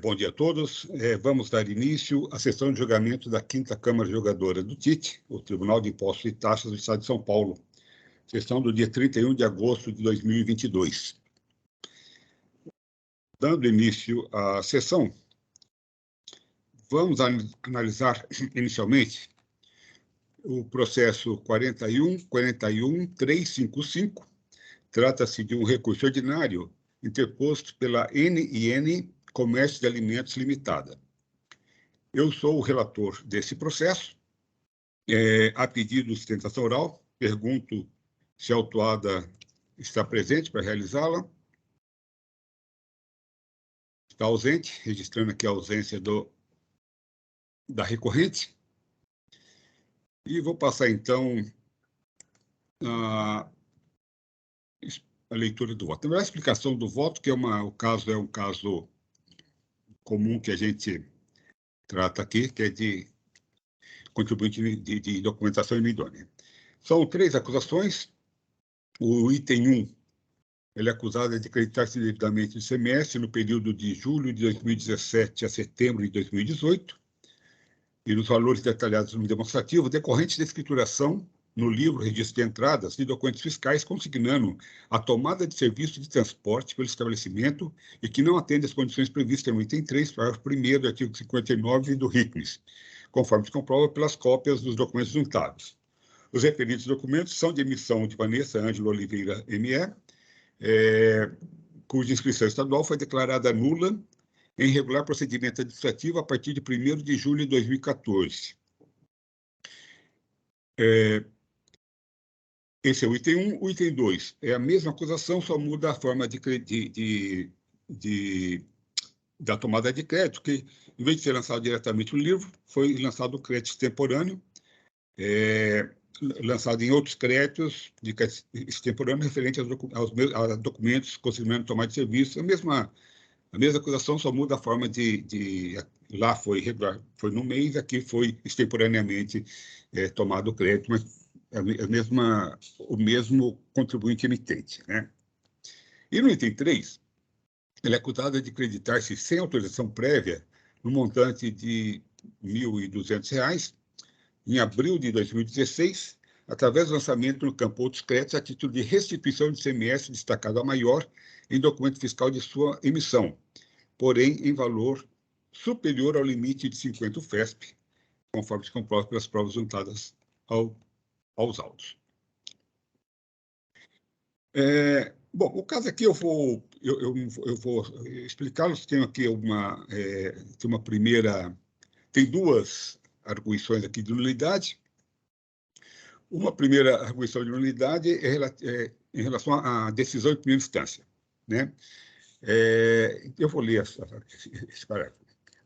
Bom dia a todos. Vamos dar início à sessão de julgamento da 5ª Câmara Julgadora do TIT, o Tribunal de Impostos e Taxas do Estado de São Paulo, sessão do dia 31 de agosto de 2022. Dando início à sessão, vamos analisar inicialmente o processo 41.355. Trata-se de um recurso ordinário interposto pela NIN Comércio de Alimentos Limitada. Eu sou o relator desse processo. A pedido de sustentação oral, pergunto se a autuada está presente para realizá-la. Está ausente, registrando aqui a ausência da recorrente. E vou passar, então, a leitura do voto. A explicação do voto, que o caso é um caso comum que a gente trata aqui, que é de contribuinte de documentação inidônea. São 3 acusações. O item 1, ele é acusado de acreditar-se indevidamente de ICMS no período de julho de 2017 a setembro de 2018, e nos valores detalhados no demonstrativo, decorrentes da escrituração no livro Registro de Entradas de documentos fiscais, consignando a tomada de serviço de transporte pelo estabelecimento e que não atende às condições previstas no item 3, parágrafo 1º do artigo 59 do RICMES, conforme se comprova pelas cópias dos documentos juntados. Os referidos documentos são de emissão de Vanessa Ângelo Oliveira, ME, cuja inscrição estadual foi declarada nula em regular procedimento administrativo a partir de 1º de julho de 2014. Esse é o item 1. O item 2 é a mesma acusação, só muda a forma da tomada de crédito, que, em vez de ser lançado diretamente no livro, foi lançado o crédito extemporâneo, lançado em outros créditos de crédito extemporâneo referente a documentos consignando tomada de serviço. A mesma acusação, só muda a forma lá foi regular, foi no mês, aqui foi extemporaneamente tomado o crédito, mas o mesmo contribuinte emitente, né? E no item 3, ele é acusado de acreditar-se sem autorização prévia no montante de R$ 1.200 em abril de 2016, através do lançamento no campo outros créditos a título de restituição de ICMS destacado a maior em documento fiscal de sua emissão, porém em valor superior ao limite de 50 UFESP, conforme se comprova pelas provas juntadas aos autos. Bom, o caso aqui eu vou explicá-los. Tenho aqui tem 2 arguições aqui de nulidade. Uma primeira arguição de nulidade é em relação à decisão em primeira instância, né? Eu vou ler esse parágrafo.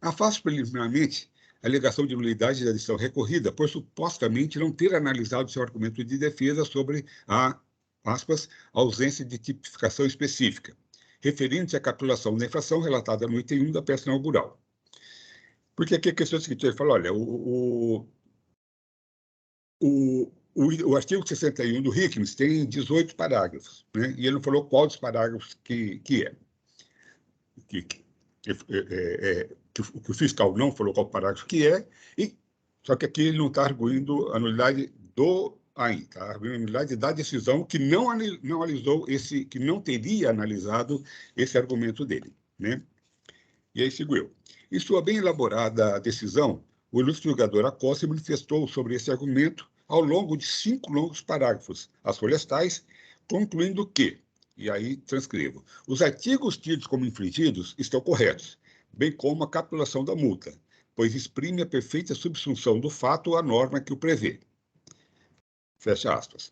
Afasto preliminarmente a alegação de nulidade da decisão recorrida por supostamente não ter analisado seu argumento de defesa sobre a, aspas, ausência de tipificação específica, referindo-se à capitulação da infração relatada no item 1 da peça inaugural. Porque aqui a questão é a seguinte: ele fala, olha, o artigo 61 do RICMES tem 18 parágrafos, né? E ele não falou qual dos parágrafos que é. Que o fiscal não falou qual parágrafo que é, só que aqui ele não está arguindo a nulidade está arguindo a nulidade da decisão que não analisou que não teria analisado esse argumento dele, né? E aí sigo eu. Em sua bem elaborada decisão, o ilustre julgador Acosta manifestou sobre esse argumento ao longo de 5 longos parágrafos, as folhas tais, concluindo que, e aí transcrevo, os artigos tidos como infringidos estão corretos, bem como a capitulação da multa, pois exprime a perfeita subsunção do fato à norma que o prevê. Fecha aspas.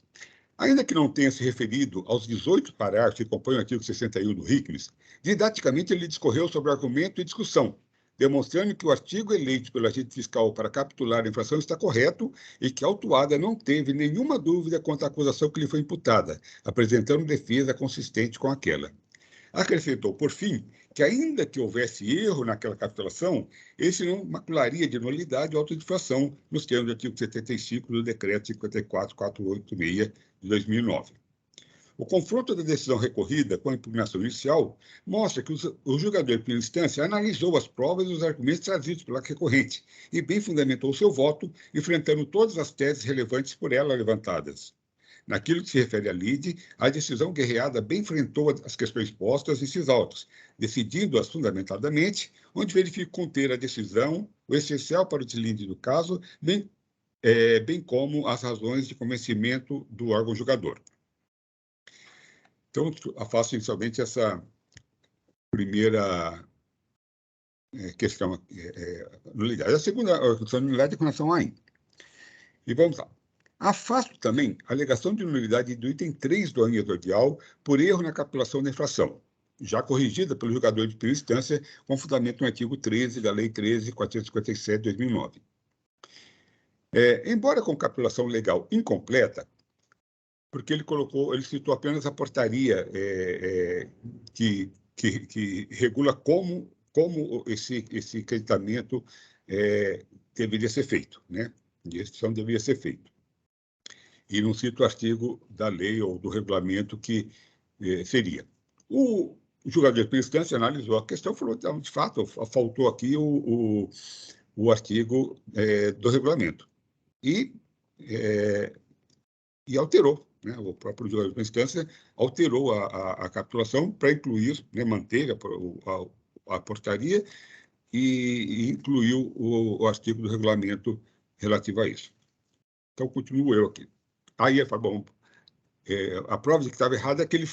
Ainda que não tenha se referido aos 18 parágrafos que compõem o artigo 61 do RICMES, didaticamente ele discorreu sobre o argumento e discussão, demonstrando que o artigo eleito pelo agente fiscal para capitular a infração está correto e que a autuada não teve nenhuma dúvida quanto à acusação que lhe foi imputada, apresentando defesa consistente com aquela. Acrescentou, por fim, que ainda que houvesse erro naquela capitulação, esse não macularia de nulidade ou autodifração nos termos do artigo 75 do Decreto 54.486 de 2009. O confronto da decisão recorrida com a impugnação inicial mostra que o julgador, em primeira instância, analisou as provas e os argumentos trazidos pela recorrente e bem fundamentou seu voto, enfrentando todas as teses relevantes por ela levantadas. Naquilo que se refere à lide, a decisão guerreada bem enfrentou as questões postas em seus autos, decidindo-as fundamentadamente, onde verifica conter a decisão, o essencial para o deslinde do caso, bem como as razões de convencimento do órgão julgador. Então, afasto inicialmente essa primeira questão, nulidade. A segunda questão de nulidade é com relação à AIN. E vamos lá. Afasto também a alegação de nulidade do item 3 do AIN exordial por erro na capitulação da infração, já corrigida pelo julgador de primeira instância com fundamento no artigo 13 da Lei 13.457, de 2009. Embora com capitulação legal incompleta, porque ele citou apenas a portaria que regula como esse creditamento deveria ser feito, né? E a extinção deveria ser feito. E não cita o artigo da lei ou do regulamento que seria. O julgador de primeira instância analisou a questão e falou, então, de fato, faltou aqui o artigo do regulamento. E alterou, né? O próprio julgador de primeira instância alterou a capitulação para incluir, né, manter a portaria e incluiu o artigo do regulamento relativo a isso. Então, continuo eu aqui. Aí ele fala, bom, a prova de que estava errado é que ele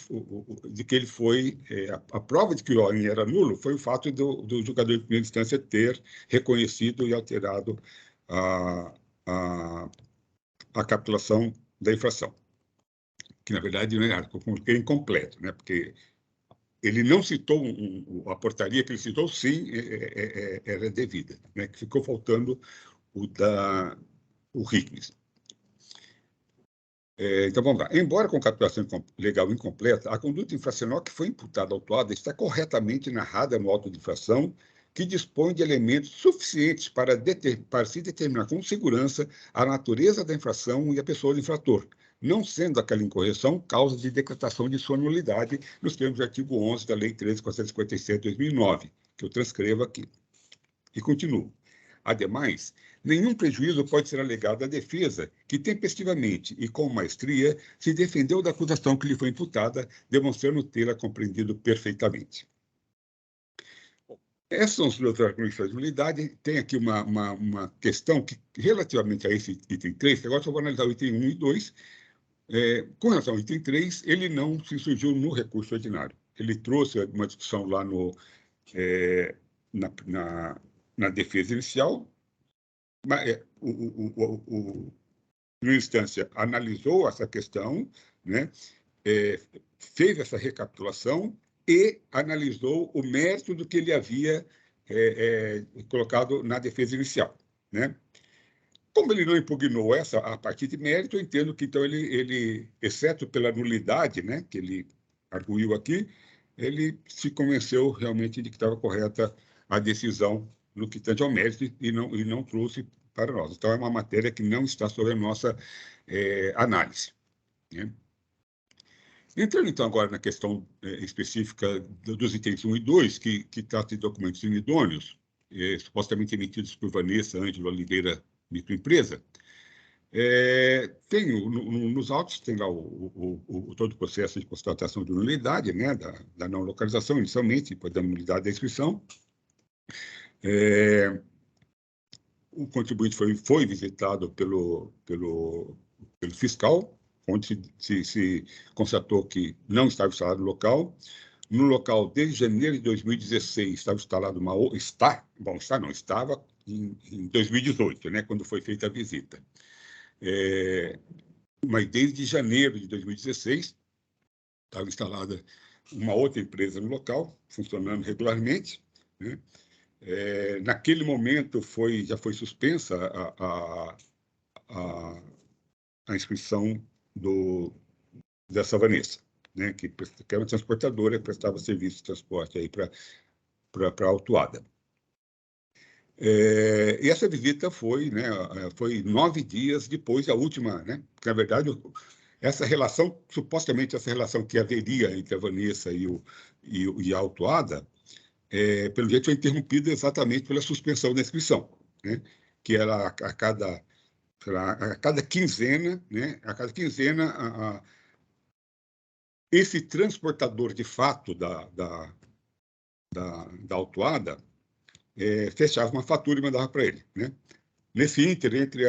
foi... a prova de que o AIN era nulo foi o fato do julgador de primeira instância ter reconhecido e alterado a capitulação da infração, que, na verdade, não era, porque é incompleto, né? Porque ele não citou a portaria que ele citou, sim, era devida, né? Que ficou faltando o RICNES. Então, vamos lá. Embora com capitulação legal incompleta, a conduta infracional que foi imputada ao autuado está corretamente narrada no auto de infração, que dispõe de elementos suficientes para se determinar com segurança a natureza da infração e a pessoa do infrator, não sendo aquela incorreção causa de decretação de sua nulidade nos termos do artigo 11 da Lei 13.457, de 2009, que eu transcrevo aqui. E continuo. Ademais, nenhum prejuízo pode ser alegado à defesa, que tempestivamente e com maestria se defendeu da acusação que lhe foi imputada, demonstrando tê-la compreendido perfeitamente. Essas são as duas argumentações de nulidade. Tem aqui uma questão que, relativamente a esse item 3, agora só vou analisar o item 1 e 2. Com relação ao item 3, ele não se surgiu no recurso ordinário. Ele trouxe uma discussão lá na defesa inicial, mas primeira instância analisou essa questão, né, fez essa recapitulação e analisou o mérito do que ele havia colocado na defesa inicial, né? Como ele não impugnou a partir de mérito, eu entendo que, então, ele exceto pela nulidade, né, que ele arguiu aqui, ele se convenceu realmente de que estava correta a decisão no que tange ao mérito e não trouxe para nós. Então, é uma matéria que não está sob a nossa análise, né? Entrando, então, agora na questão específica dos itens 1 e 2, que trata de documentos inidôneos, supostamente emitidos por Vanessa Ângelo Oliveira Microempresa, tem nos autos, tem lá todo o processo de constatação de nulidade, né, da não localização inicialmente, depois da nulidade da inscrição. O contribuinte foi visitado pelo fiscal, onde se constatou que não estava instalado no local. No local, desde janeiro de 2016, estava instalado estava em 2018, né, quando foi feita a visita. Mas desde janeiro de 2016, estava instalada uma outra empresa no local, funcionando regularmente, né? Naquele momento, já foi suspensa a inscrição dessa Vanessa, né, que é uma transportadora que prestava serviço de transporte aí para a autuada. E essa visita foi 9 dias depois da última, né? Porque, na verdade, essa relação, supostamente essa relação que haveria entre a Vanessa e a autuada, pelo jeito foi interrompida exatamente pela suspensão da inscrição, né? Que era a cada quinzena, né? A cada quinzena, esse transportador de fato da autuada fechava uma fatura e mandava para ele, né? Nesse ínter, entre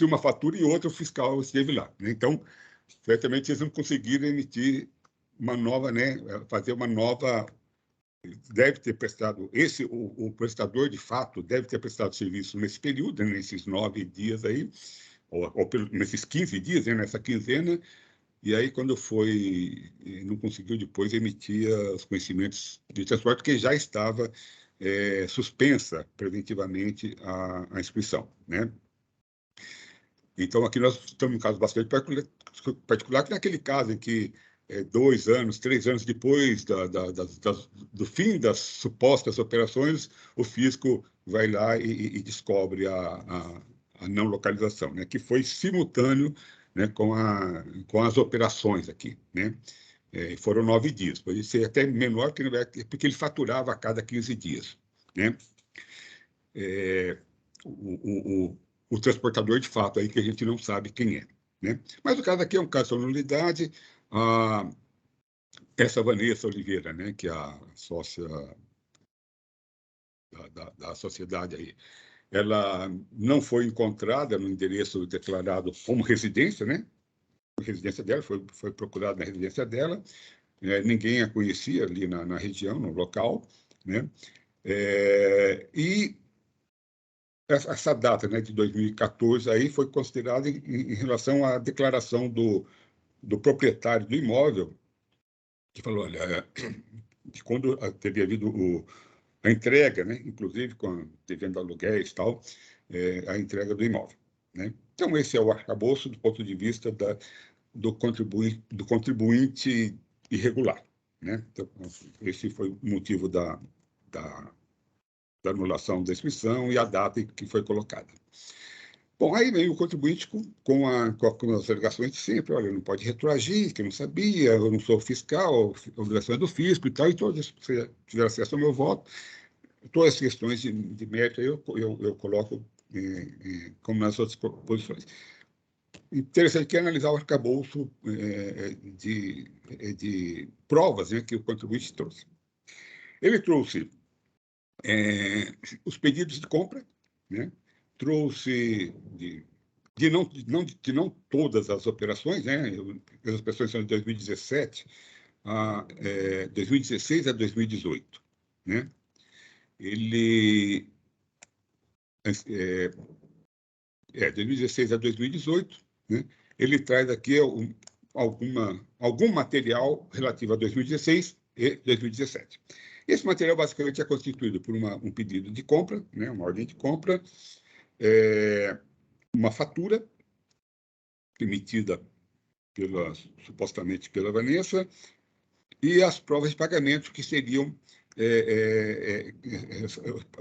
uma fatura e outra, o fiscal esteve lá, né? Então, certamente eles não conseguiram emitir uma nova, né? Fazer uma nova. Deve ter prestado o prestador de fato deve ter prestado serviço nesse período, né? Nesses 9 dias aí, ou nesses 15 dias, né? Nessa quinzena. E aí, quando não conseguiu depois emitir os conhecimentos de transporte, porque já estava suspensa preventivamente a inscrição, né? Então, aqui nós estamos num caso bastante particular, que naquele caso em que 2 anos, 3 anos depois do fim das supostas operações, o fisco vai lá e descobre a não localização, né? Que foi simultâneo, né, com as operações aqui, né? Foram 9 dias, pode ser até menor, porque ele faturava a cada 15 dias, né? O transportador de fato aí que a gente não sabe quem é, né? Mas o caso aqui é um caso de nulidade. Essa Vanessa Oliveira, né, que é a sócia da sociedade aí, ela não foi encontrada no endereço declarado como residência, né? A residência dela foi procurada na residência dela. Ninguém a conhecia ali na região, no local, né? E essa data, né, de 2014 aí foi considerada em relação à declaração do proprietário do imóvel, que falou, olha, de quando teria havido a entrega, né, inclusive devendo aluguéis e tal, a entrega do imóvel, né? Então, esse é o arcabouço do ponto de vista do contribuinte irregular, né? Então, esse foi o motivo da anulação da inscrição e a data que foi colocada. Bom, aí vem o contribuinte com as alegações de sempre, olha, não pode retroagir, que eu não sabia, eu não sou fiscal, a obrigação é do fisco e tal, e todas, se você tiver acesso ao meu voto, todas as questões de mérito eu coloco como nas outras posições. Interessante que é analisar o arcabouço de provas, né, que o contribuinte trouxe. Ele trouxe os pedidos de compra, né? Trouxe de não todas as operações, né? As operações são de 2017 2016 a 2018, né? Ele 2016 a 2018, né? Ele traz aqui algum material relativo a 2016 e 2017. Esse material basicamente é constituído por um pedido de compra, né, uma ordem de compra, uma fatura emitida supostamente pela Vanessa e as provas de pagamento que seriam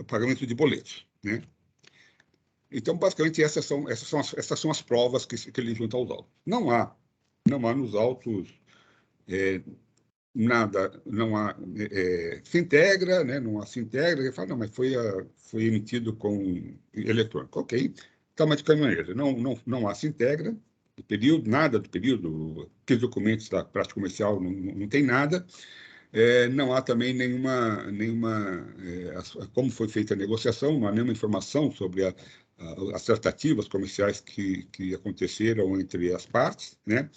pagamento de boletos, né? Então, basicamente, essas são as provas que ele junta aos autos. Não há nos autos nada, não há se integra, né? Não há se integra, ele fala, não, mas foi emitido com eletrônico. Ok, então, mas de qualquer maneira, não há se integra do período, nada do período, aqueles documentos da prática comercial não tem nada. Não há também nenhuma como foi feita a negociação, não há nenhuma informação sobre as tratativas comerciais que aconteceram entre as partes, né?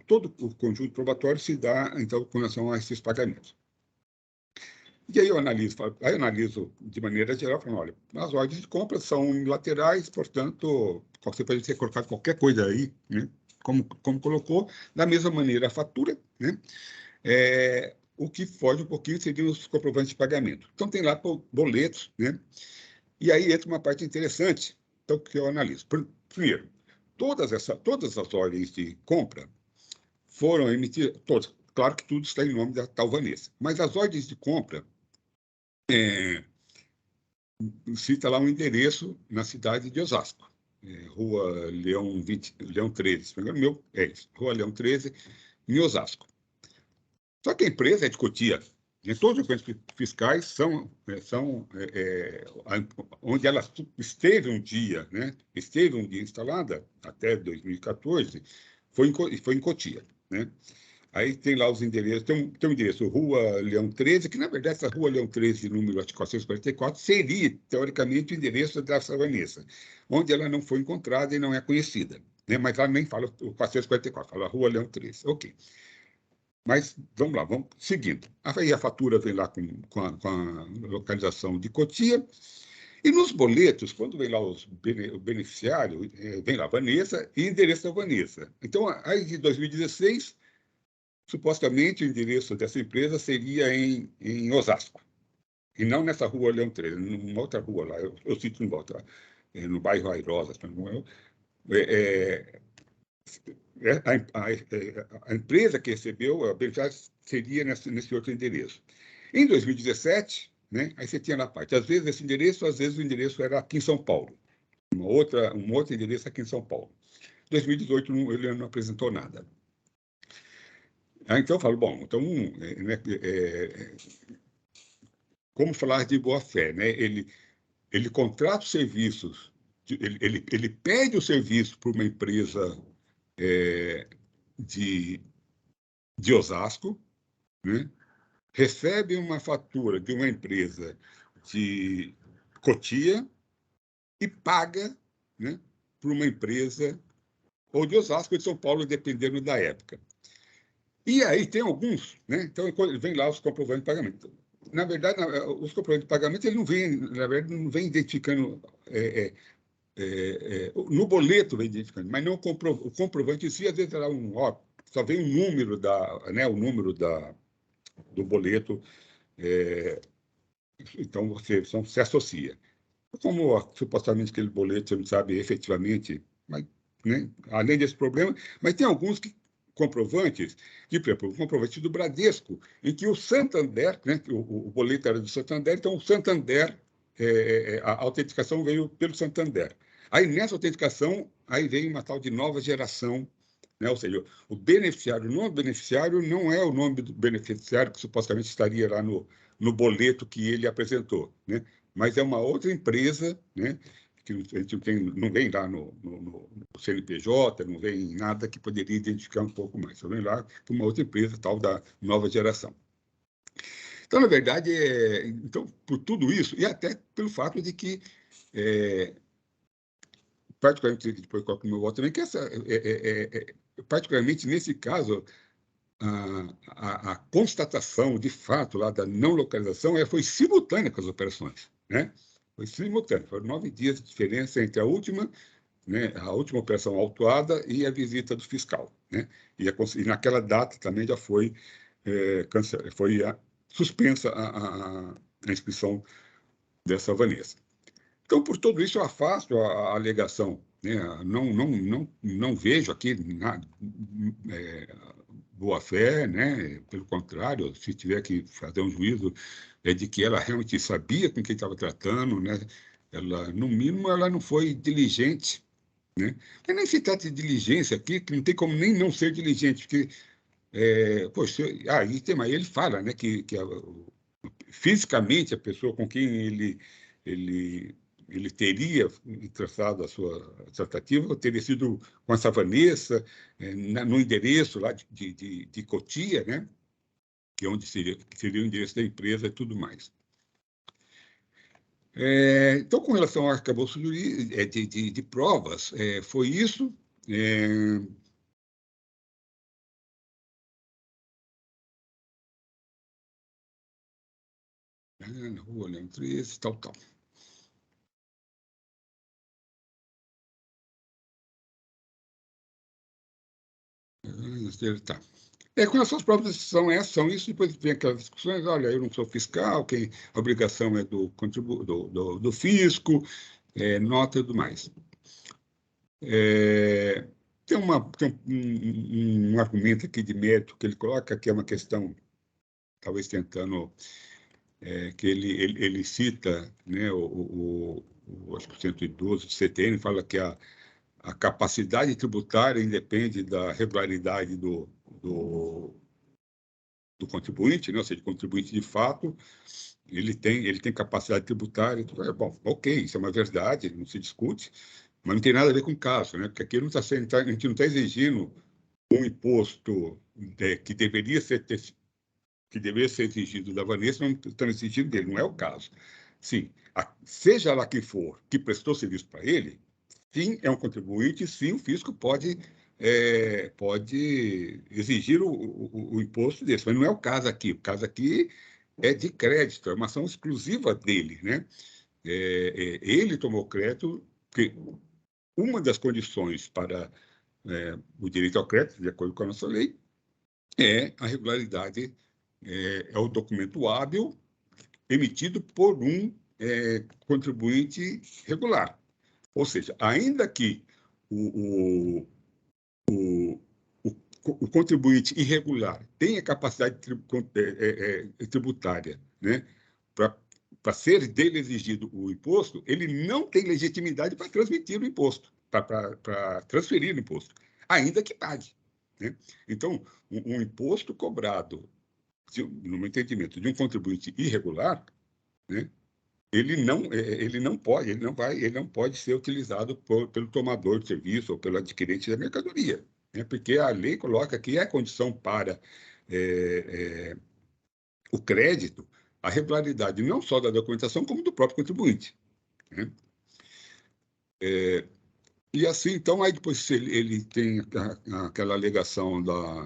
Todo o conjunto probatório se dá, então, com relação a esses pagamentos. E aí eu analiso de maneira geral, falando, olha, as ordens de compra são unilaterais, portanto, você pode ter colocado qualquer coisa aí, né? Como colocou, da mesma maneira a fatura, né? O que foge um pouquinho seriam os comprovantes de pagamento. Então, tem lá boletos, né? E aí entra uma parte interessante, então, que eu analiso. Primeiro, todas as ordens de compra foram emitidas, todas. Claro que tudo está em nome da tal Vanessa, mas as ordens de compra cita lá um endereço na cidade de Osasco. Rua Leão 13, se não me engano, é isso, Rua Leão 13, em Osasco. Só que a empresa é de Cotia. E todos os documentos fiscais são onde ela esteve um dia, né? Esteve um dia instalada, até 2014, foi em Cotia, né? Aí tem lá os endereços, tem um endereço, Rua Leão 13, que na verdade essa Rua Leão 13, número 444, seria, teoricamente, o endereço da Vanessa, onde ela não foi encontrada e não é conhecida, né? Mas ela nem fala o 444, fala Rua Leão 13, ok. Mas vamos lá, vamos seguindo. Aí a fatura vem lá com a localização de Cotia, e nos boletos, quando vem lá o beneficiário, vem lá Vanessa e endereço da Vanessa. Então, aí de 2016, supostamente o endereço dessa empresa seria em Osasco, e não nessa rua Leão 13, numa outra rua lá, eu cito em volta, no bairro Airosa. A empresa que recebeu a beneficiária seria nesse outro endereço. Em 2017, né, aí você tinha na parte, às vezes esse endereço, às vezes o endereço era aqui em São Paulo, um outro endereço aqui em São Paulo. Em 2018, ele não apresentou nada. Então eu falo, bom, então, como falar de boa-fé, né? Ele contrata os serviços, ele pede o serviço para uma empresa de Osasco, né? Recebe uma fatura de uma empresa de Cotia e paga, né, para uma empresa ou de Osasco ou de São Paulo, dependendo da época. E aí tem alguns, né? Então vem lá os comprovantes de pagamento. Na verdade, os comprovantes de pagamento ele não vem, na verdade, não vem identificando no boleto vem identificando, mas não o comprovante em si, às vezes era só vem o número do boleto, então você se associa. Como supostamente aquele boleto você não sabe efetivamente, mas, né, além desse problema, mas tem alguns comprovantes, por exemplo, o comprovante do Bradesco, em que o Santander, né, o boleto era do Santander, então o Santander, a autenticação veio pelo Santander. Aí nessa autenticação, aí vem uma tal de nova geração, né, ou seja, o nome do beneficiário não é o nome do beneficiário que supostamente estaria lá no boleto que ele apresentou, né? Mas é uma outra empresa, né, que a gente não vem lá no CNPJ, não vem nada que poderia identificar um pouco mais. Só vem lá para uma outra empresa, tal da nova geração. Então, na verdade, então, por tudo isso, e até pelo fato de que, particularmente, depois coloco no meu voto também, que particularmente nesse caso, a constatação de fato lá da não localização foi simultânea com as operações, né? Foi simultânea, foram 9 dias de diferença entre a última, né, a última operação autuada e a visita do fiscal, né? E naquela data também já foi suspensa a inscrição dessa Vanessa. Então, por tudo isso, eu afasto a alegação, né? Não vejo aqui nada, boa-fé, né? Pelo contrário, se tiver que fazer um juízo, é de que ela realmente sabia com quem estava tratando, né? Ela, no mínimo, ela não foi diligente, né? Mas nem se trata de diligência aqui, que não tem como nem não ser diligente, porque, poxa, aí tem mais, ele fala, né, que fisicamente a pessoa com quem ele teria traçado a sua tratativa teria sido com essa Vanessa, no endereço lá de Cotia, né? Que é onde seria o endereço da empresa e tudo mais. Então, com relação ao arcabouço de provas, foi isso. Na Rua Leão 13, tal. Tá. Com relação às provas são isso, depois vem aquelas discussões, olha, eu não sou fiscal, a obrigação é do fisco, nota e tudo mais. Tem um argumento aqui de mérito que ele coloca, que é uma questão, talvez tentando, que ele cita, né, acho que o 112 do CTN fala que a capacidade tributária independe da regularidade do contribuinte, né? Ou seja, o contribuinte de fato, ele tem capacidade tributária. Bom, ok, isso é uma verdade, não se discute, mas não tem nada a ver com o caso, né? Porque aqui não a gente não está exigindo um imposto que deveria ser exigido da Vanessa, não estão exigindo dele, não é o caso. Sim, seja lá quem for que prestou serviço para ele, sim, é um contribuinte, sim, o fisco pode exigir o imposto desse, mas não é o caso aqui. O caso aqui é de crédito, é uma ação exclusiva dele, né? Ele tomou crédito, porque uma das condições para o direito ao crédito, de acordo com a nossa lei, é a regularidade, é o documento hábil emitido por um contribuinte regular. Ou seja, ainda que o contribuinte irregular tenha capacidade tributária, né, para ser dele exigido o imposto, ele não tem legitimidade para transmitir o imposto, para transferir o imposto, ainda que pague, né? Então, um imposto cobrado, no meu entendimento, de um contribuinte irregular, né, ele não pode ser utilizado pelo tomador de serviço ou pelo adquirente da mercadoria, né? Porque a lei coloca que é a condição para o crédito a regularidade não só da documentação, como do próprio contribuinte, né? E assim, então, aí depois ele tem aquela alegação a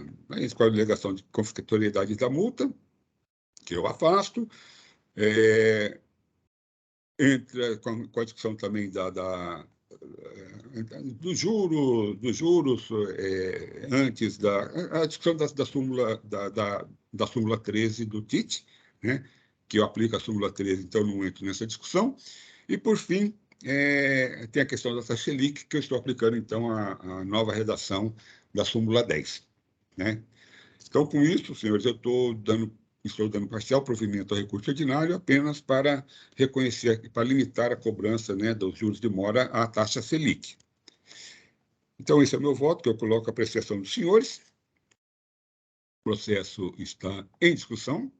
alegação de confiscatoriedade da multa, que eu afasto, entra com a discussão também dos juros antes a discussão da súmula, da súmula 13 do TIT, né, que eu aplico a súmula 13, então não entro nessa discussão. E, por fim, tem a questão da taxa Selic, que eu estou aplicando, então, a nova redação da súmula 10. Né? Então, com isso, senhores, eu estou dando parcial provimento ao recurso ordinário apenas para reconhecer, para limitar a cobrança, né, dos juros de mora à taxa Selic. Então, esse é o meu voto, que eu coloco à apreciação dos senhores. O processo está em discussão.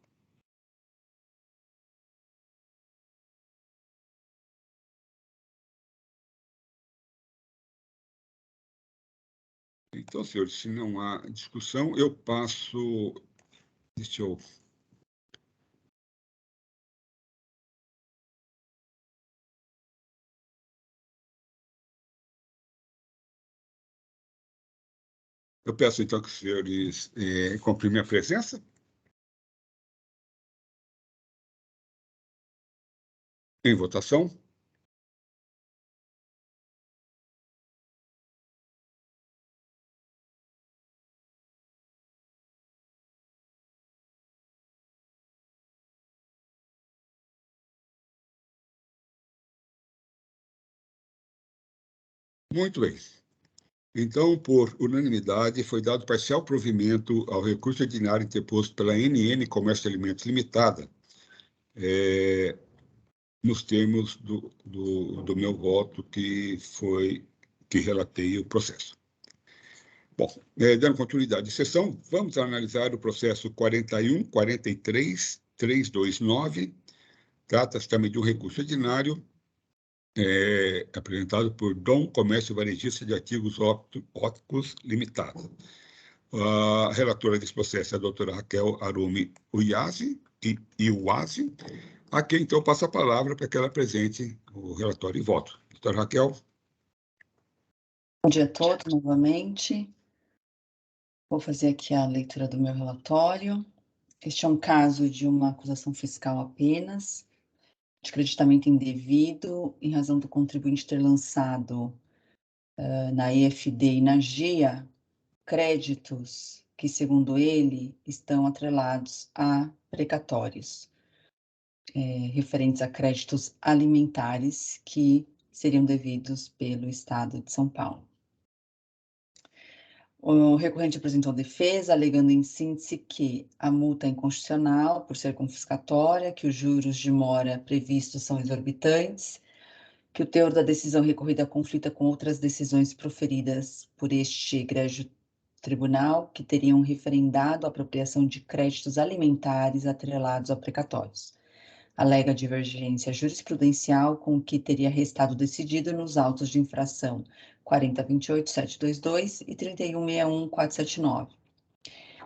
Então, senhores, se não há discussão, eu passo... Deixa eu... Eu peço, então, que os senhores confirmem a presença. Em votação. Muito bem. Então, por unanimidade, foi dado parcial provimento ao recurso ordinário interposto pela NN Comércio de Alimentos Limitada, nos termos do meu voto, que relatei o processo. Bom, dando continuidade à sessão, vamos analisar o processo 41.43.329. Trata-se também de um recurso ordinário apresentado por Dom Comércio Varejista de Artigos Ópticos Limitada. A relatora desse processo é a doutora Raquel Arumi Uiazi, a quem, então, passo a palavra para que ela apresente o relatório e voto. Doutora Raquel. Bom dia a todos, novamente. Vou fazer aqui a leitura do meu relatório. Este é um caso de uma acusação fiscal apenas, de creditamento indevido, em razão do contribuinte ter lançado na EFD e na GIA créditos que, segundo ele, estão atrelados a precatórios, referentes a créditos alimentares que seriam devidos pelo Estado de São Paulo. O recorrente apresentou defesa, alegando em síntese que a multa é inconstitucional por ser confiscatória, que os juros de mora previstos são exorbitantes que o teor da decisão recorrida conflita com outras decisões proferidas por este egrégio tribunal, que teriam referendado a apropriação de créditos alimentares atrelados a precatórios. Alega divergência jurisprudencial com o que teria restado decidido nos autos de infração 4028.722 e 3161.479.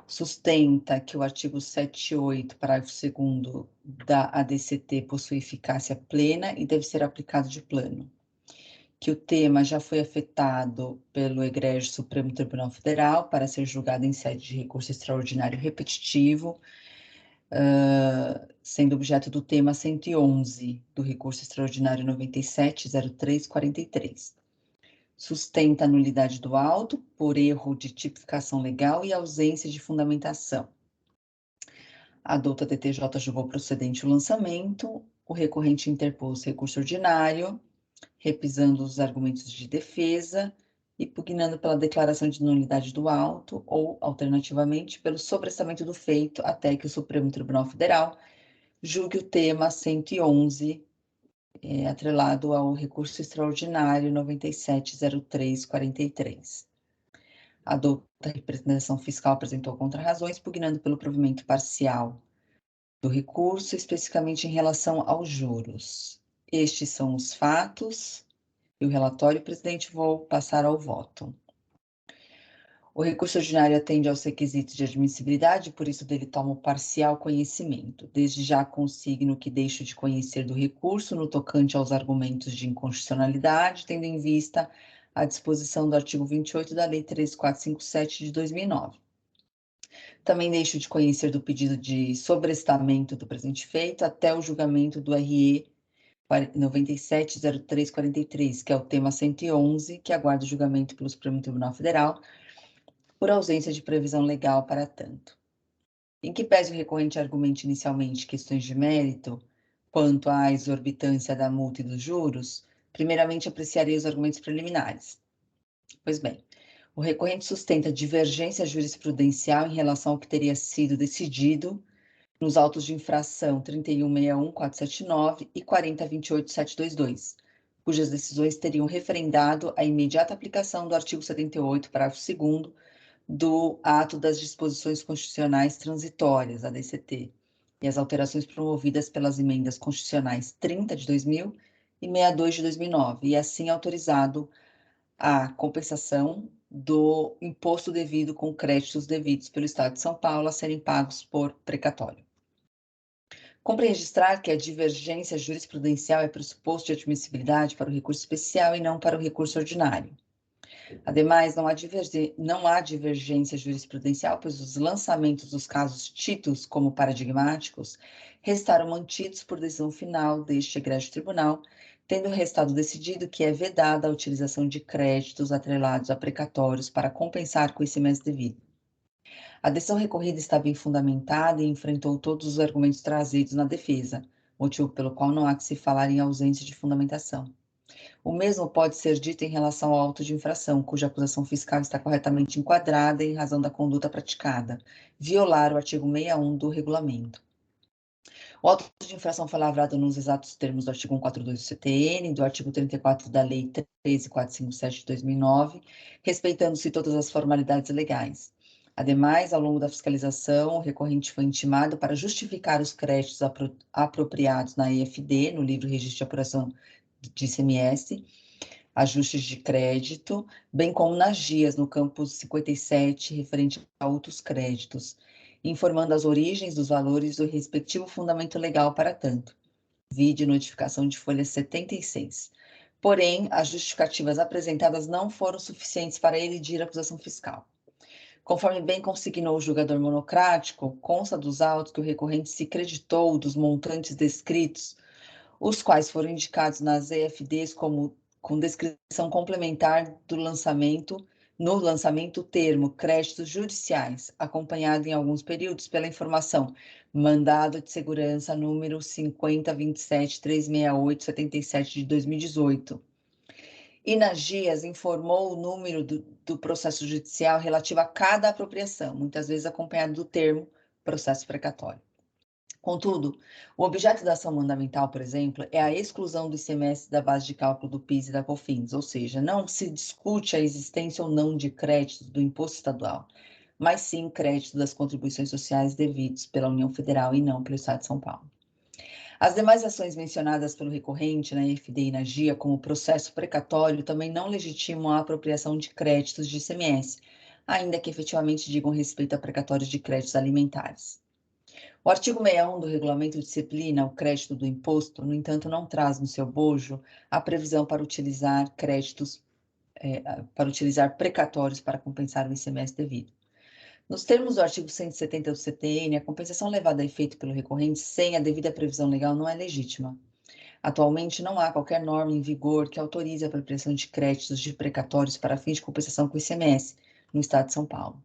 Sustenta que o artigo 78, parágrafo 2º da ADCT possui eficácia plena e deve ser aplicado de plano. Que o tema já foi afetado pelo egrégio Supremo Tribunal Federal para ser julgado em sede de recurso extraordinário repetitivo, sendo objeto do tema 111 do recurso extraordinário 97.0343. Sustenta a nulidade do auto por erro de tipificação legal e ausência de fundamentação. A douta DTJ julgou procedente o lançamento, o recorrente interpôs recurso ordinário, repisando os argumentos de defesa e pugnando pela declaração de nulidade do auto ou, alternativamente, pelo sobrestamento do feito até que o Supremo Tribunal Federal julgue o tema 111, atrelado ao recurso extraordinário 97.0343. A douta representação fiscal apresentou contrarrazões, pugnando pelo provimento parcial do recurso, especificamente em relação aos juros. Estes são os fatos e o relatório, presidente, vou passar ao voto. O recurso ordinário atende aos requisitos de admissibilidade, por isso dele tomo parcial conhecimento. Desde já consigno que deixo de conhecer do recurso no tocante aos argumentos de inconstitucionalidade, tendo em vista a disposição do artigo 28 da Lei 13457 de 2009. Também deixo de conhecer do pedido de sobrestamento do presente feito até o julgamento do RE 97.0343, que é o tema 111, que aguarda o julgamento pelo Supremo Tribunal Federal, por ausência de previsão legal para tanto. Em que pese o recorrente argumente inicialmente questões de mérito quanto à exorbitância da multa e dos juros, primeiramente apreciarei os argumentos preliminares. Pois bem, o recorrente sustenta divergência jurisprudencial em relação ao que teria sido decidido nos autos de infração 3161.479 e 4028.722, cujas decisões teriam referendado a imediata aplicação do artigo 78, parágrafo 2º, do Ato das Disposições Constitucionais Transitórias, ADCT, e as alterações promovidas pelas emendas constitucionais 30 de 2000 e 62 de 2009, e assim autorizado a compensação do imposto devido com créditos devidos pelo Estado de São Paulo a serem pagos por precatório. Cumpre registrar que a divergência jurisprudencial é pressuposto de admissibilidade para o recurso especial e não para o recurso ordinário. Ademais, não há divergência jurisprudencial, pois os lançamentos dos casos tidos como paradigmáticos restaram mantidos por decisão final deste egrégio tribunal, tendo restado decidido que é vedada a utilização de créditos atrelados a precatórios para compensar com ICMS devido. A decisão recorrida está bem fundamentada e enfrentou todos os argumentos trazidos na defesa, motivo pelo qual não há que se falar em ausência de fundamentação. O mesmo pode ser dito em relação ao auto de infração, cuja acusação fiscal está corretamente enquadrada em razão da conduta praticada, violar o artigo 61 do regulamento. O auto de infração foi lavrado nos exatos termos do artigo 142 do CTN, do artigo 34 da Lei 13.457 de 2009, respeitando-se todas as formalidades legais. Ademais, ao longo da fiscalização, o recorrente foi intimado para justificar os créditos apropriados na EFD, no livro Registro de Apuração de ICMS, ajustes de crédito, bem como nas GIAs, no campo 57, referente a outros créditos, informando as origens dos valores do respectivo fundamento legal para tanto. Vide notificação de folha 76. Porém, as justificativas apresentadas não foram suficientes para elidir a acusação fiscal. Conforme bem consignou o julgador monocrático, consta dos autos que o recorrente se creditou dos montantes descritos, os quais foram indicados nas EFDs com descrição complementar do lançamento, no lançamento o termo créditos judiciais, acompanhado em alguns períodos pela informação mandado de segurança número 50.27.368.77 de 2018. E nas GIAs informou o número do processo judicial relativo a cada apropriação, muitas vezes acompanhado do termo processo precatório. Contudo, o objeto da ação mandamental, por exemplo, é a exclusão do ICMS da base de cálculo do PIS e da COFINS, ou seja, não se discute a existência ou não de créditos do imposto estadual, mas sim crédito das contribuições sociais devidos pela União Federal e não pelo Estado de São Paulo. As demais ações mencionadas pelo recorrente na EFD e na GIA como processo precatório também não legitimam a apropriação de créditos de ICMS, ainda que efetivamente digam respeito a precatórios de créditos alimentares. O artigo 61 do regulamento disciplina o crédito do imposto, no entanto, não traz no seu bojo a previsão para utilizar precatórios para compensar o ICMS devido. Nos termos do artigo 170 do CTN, a compensação levada a efeito pelo recorrente sem a devida previsão legal não é legítima. Atualmente, não há qualquer norma em vigor que autorize a apropriação de créditos de precatórios para fins de compensação com o ICMS no Estado de São Paulo.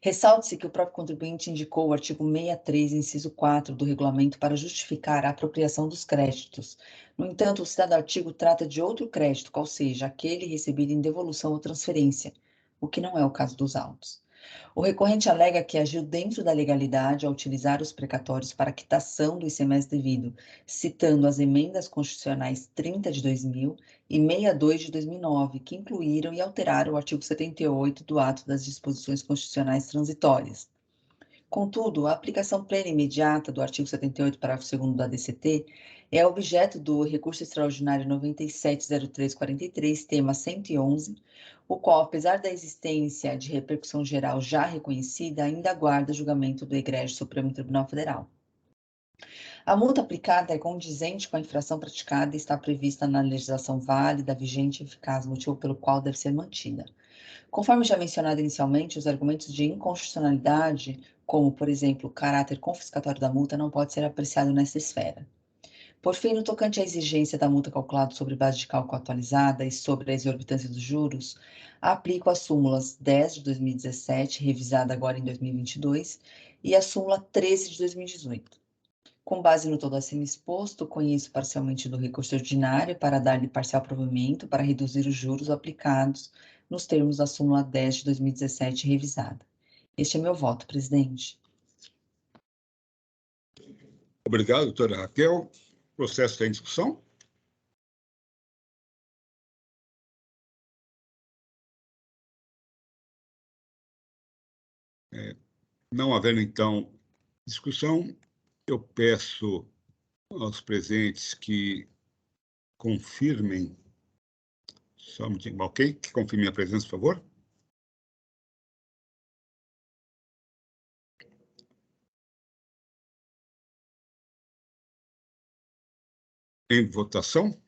Ressalte-se que o próprio contribuinte indicou o artigo 63, inciso 4 do regulamento para justificar a apropriação dos créditos. No entanto, o citado artigo trata de outro crédito, qual seja, aquele recebido em devolução ou transferência, o que não é o caso dos autos. O recorrente alega que agiu dentro da legalidade ao utilizar os precatórios para quitação do ICMS devido, citando as emendas constitucionais 30 de 2000 e 62 de 2009, que incluíram e alteraram o artigo 78 do ato das disposições constitucionais transitórias. Contudo, a aplicação plena e imediata do artigo 78, parágrafo 2º da DCT, é objeto do recurso extraordinário 970343, tema 111, o qual, apesar da existência de repercussão geral já reconhecida, ainda aguarda julgamento do egrégio Supremo Tribunal Federal. A multa aplicada é condizente com a infração praticada e está prevista na legislação válida, vigente e eficaz, motivo pelo qual deve ser mantida. Conforme já mencionado inicialmente, os argumentos de inconstitucionalidade, como, por exemplo, o caráter confiscatório da multa, não pode ser apreciado nessa esfera. Por fim, no tocante à exigência da multa calculada sobre base de cálculo atualizada e sobre a exorbitância dos juros, aplico as súmulas 10 de 2017, revisada agora em 2022, e a súmula 13 de 2018. Com base no todo acima exposto, conheço parcialmente do recurso ordinário para dar-lhe parcial provimento para reduzir os juros aplicados nos termos da súmula 10 de 2017 revisada. Este é meu voto, presidente. Obrigado, doutora Raquel. O processo está em discussão. Não havendo, então, discussão, eu peço aos presentes que confirmem, só um minutinho, ok? Que confirmem a presença, por favor. Em votação.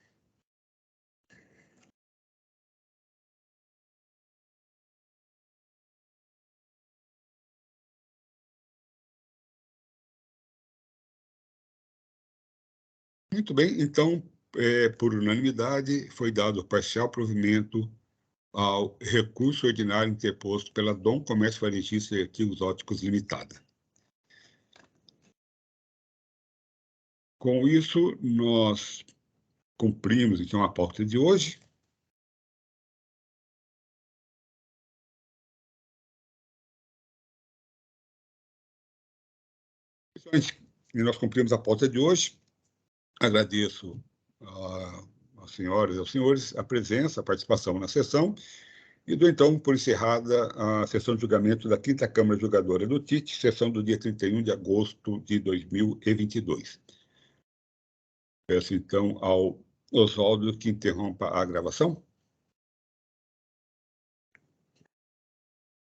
Muito bem, então, por unanimidade, foi dado parcial provimento ao recurso ordinário interposto pela Dom Comércio Varejista e Artigos Ópticos Limitada. Com isso, nós cumprimos, então, a pauta de hoje. Nós cumprimos a pauta de hoje. Agradeço às senhoras e aos senhores a presença, a participação na sessão e dou, então, por encerrada a sessão de julgamento da 5ª Câmara Julgadora do TIT, sessão do dia 31 de agosto de 2022. Peço, então, ao Oswaldo que interrompa a gravação.